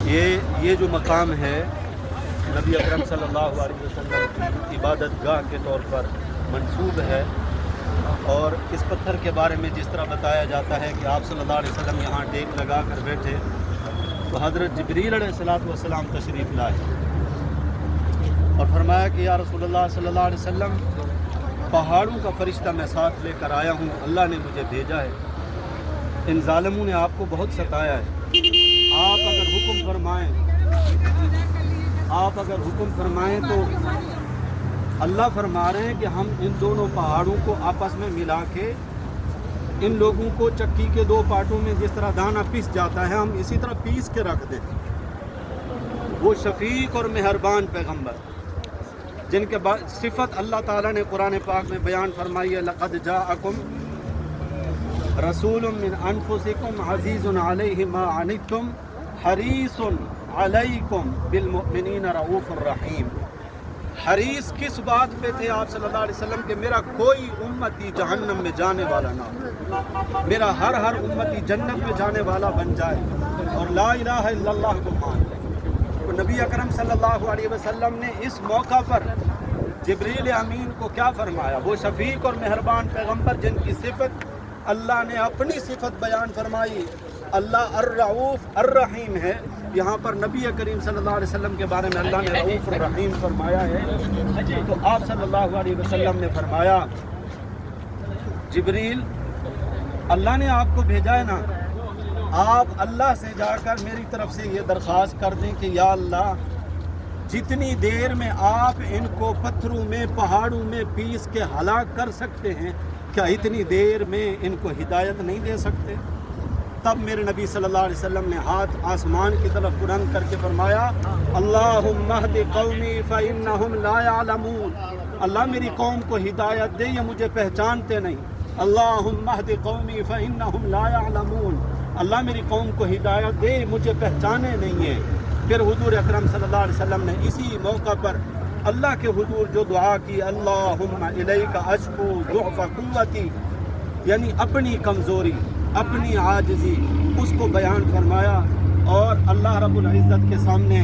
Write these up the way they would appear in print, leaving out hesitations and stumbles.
یہ جو مقام ہے نبی اکرم صلی اللہ علیہ وسلم کی عبادت گاہ کے طور پر منسوب ہے، اور اس پتھر کے بارے میں جس طرح بتایا جاتا ہے کہ آپ صلی اللہ علیہ وسلم یہاں ٹیک لگا کر بیٹھے تو حضرت جبریل علیہ السلام تشریف لائے اور فرمایا کہ یا رسول اللہ صلی اللہ علیہ وسلم، پہاڑوں کا فرشتہ میں ساتھ لے کر آیا ہوں، اللہ نے مجھے بھیجا ہے، ان ظالموں نے آپ کو بہت ستایا ہے، آپ اگر حکم فرمائیں تو اللہ فرما رہے ہیں کہ ہم ان دونوں پہاڑوں کو آپس میں ملا کے ان لوگوں کو چکی کے دو پارٹوں میں جس طرح دانا پیس جاتا ہے ہم اسی طرح پیس کے رکھ دیں۔ وہ شفیق اور مہربان پیغمبر جن کے صفت اللہ تعالیٰ نے قرآن پاک میں بیان فرمائی ہے، لقد جاءکم رسول من انفسکم عزیز علیہ ما عنتم حریص علیکم بالمؤمنین رؤوف الرحیم۔ حریص کس بات پہ تھے آپ صلی اللہ علیہ وسلم کہ میرا کوئی امتی جہنم میں جانے والا نہ ہو، میرا ہر امتی جنت میں جانے والا بن جائے اور لا الہ الا اللہ کو مان لے۔ تو نبی اکرم صلی اللہ علیہ وسلم نے اس موقع پر جبریل امین کو کیا فرمایا؟ وہ شفیق اور مہربان پیغمبر جن کی صفت اللہ نے اپنی صفت بیان فرمائی، اللہ الرؤوف الرحیم ہے، یہاں پر نبی کریم صلی اللہ علیہ وسلم کے بارے میں اللہ نے رؤوف الرحیم فرمایا ہے۔ تو آپ صلی اللہ علیہ وسلم نے فرمایا، جبریل اللہ نے آپ کو بھیجا ہے نا، آپ اللہ سے جا کر میری طرف سے یہ درخواست کر دیں کہ یا اللہ، جتنی دیر میں آپ ان کو پتھروں میں پہاڑوں میں پیس کے ہلاک کر سکتے ہیں، کیا اتنی دیر میں ان کو ہدایت نہیں دے سکتے؟ تب میرے نبی صلی اللہ علیہ وسلم نے ہاتھ آسمان کی طرف بلند کر کے فرمایا، اللہم اہد قومی فإنہم لا یعلمون، اللہ میری قوم کو ہدایت دے، یہ مجھے پہچانتے نہیں، اللہم اہد قومی فإنہم لا یعلمون، اللہ میری قوم کو ہدایت دے، مجھے پہچانے نہیں ہے۔ پھر حضور اکرم صلی اللہ علیہ وسلم نے اسی موقع پر اللہ کے حضور جو دعا کی، اللہم الیک اشکو ضعف قوتی، یعنی اپنی کمزوری، اپنی عاجزی، اس کو بیان فرمایا، اور اللہ رب العزت کے سامنے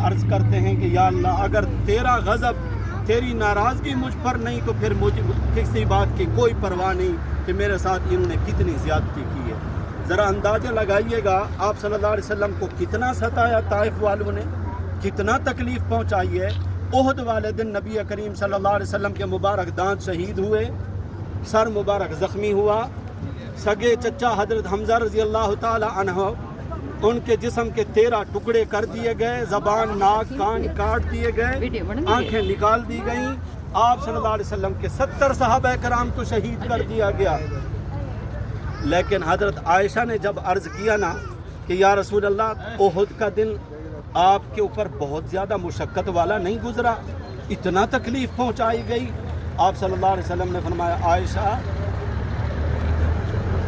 عرض کرتے ہیں کہ یا اللہ، اگر تیرا غضب، تیری ناراضگی مجھ پر نہیں تو پھر مجھے کسی بات کی کوئی پرواہ نہیں کہ میرے ساتھ انہوں نے کتنی زیادتی کی ہے۔ ذرا اندازہ لگائیے گا آپ صلی اللہ علیہ وسلم کو کتنا ستایا طائف والوں نے، کتنا تکلیف پہنچائی ہے۔ احد والے دن نبی کریم صلی اللہ علیہ وسلم کے مبارک دانت شہید ہوئے، سر مبارک زخمی ہوا، سگے چچا حضرت حمزہ رضی اللہ تعالی عنہ ان کے جسم کے 13 ٹکڑے کر دیے گئے، زبان، ناک، کان کاٹ دیے گئے، آنکھیں نکال دی گئیں، آپ صلی اللہ علیہ وسلم کے 70 صحابہ کرام کو شہید کر دیا گیا۔ لیکن حضرت عائشہ نے جب عرض کیا نا کہ یا رسول اللہ، احد کا دن آپ کے اوپر بہت زیادہ مشقت والا نہیں گزرا، اتنا تکلیف پہنچائی گئی، آپ صلی اللہ علیہ وسلم نے فرمایا، عائشہ،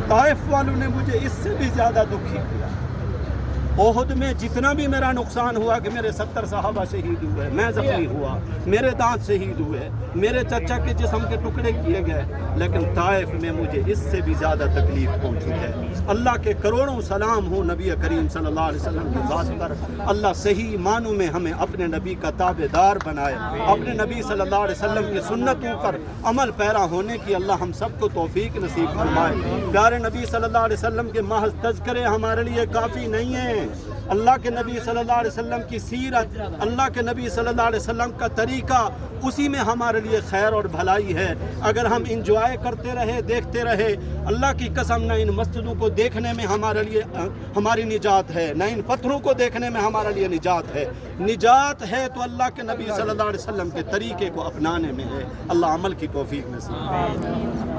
طائف والوں نے مجھے اس سے بھی زیادہ دکھی کیا۔ احد میں جتنا بھی میرا نقصان ہوا کہ میرے 70 صحابہ شہید ہوئے، میں زخمی ہوا، میرے دانت شہید ہوئے، میرے چچا کے جسم کے ٹکڑے کیے گئے، لیکن طائف میں مجھے اس سے بھی زیادہ تکلیف پہنچی ہے۔ اللہ کے کروڑوں سلام ہوں نبی کریم صلی اللہ علیہ وسلم کی ذات پر، اللہ صحیح معنوں میں ہمیں اپنے نبی کا تابع دار بنائے، اپنے نبی صلی اللہ علیہ وسلم کی سنتوں پر عمل پیرا ہونے کی اللہ ہم سب کو توفیق نصیب فرمائے۔ پیارے نبی صلی اللہ علیہ وسلم کے محض تذکرے ہمارے لیے کافی نہیں ہیں، اللہ کے نبی صلی اللہ علیہ وسلم کی سیرت، اللہ کے نبی صلی اللہ علیہ وسلم کا طریقہ، اسی میں ہمارے لیے خیر اور بھلائی ہے۔ اگر ہم انجوائے کرتے رہے، دیکھتے رہے، اللہ کی قسم نہ ان مسجدوں کو دیکھنے میں ہمارے لیے ہماری نجات ہے، نہ ان پتھروں کو دیکھنے میں ہمارے لیے نجات ہے۔ نجات ہے تو اللہ کے نبی صلی اللہ علیہ وسلم کے طریقے کو اپنانے میں ہے۔ اللہ عمل کی توفیق نصیب فرمائے۔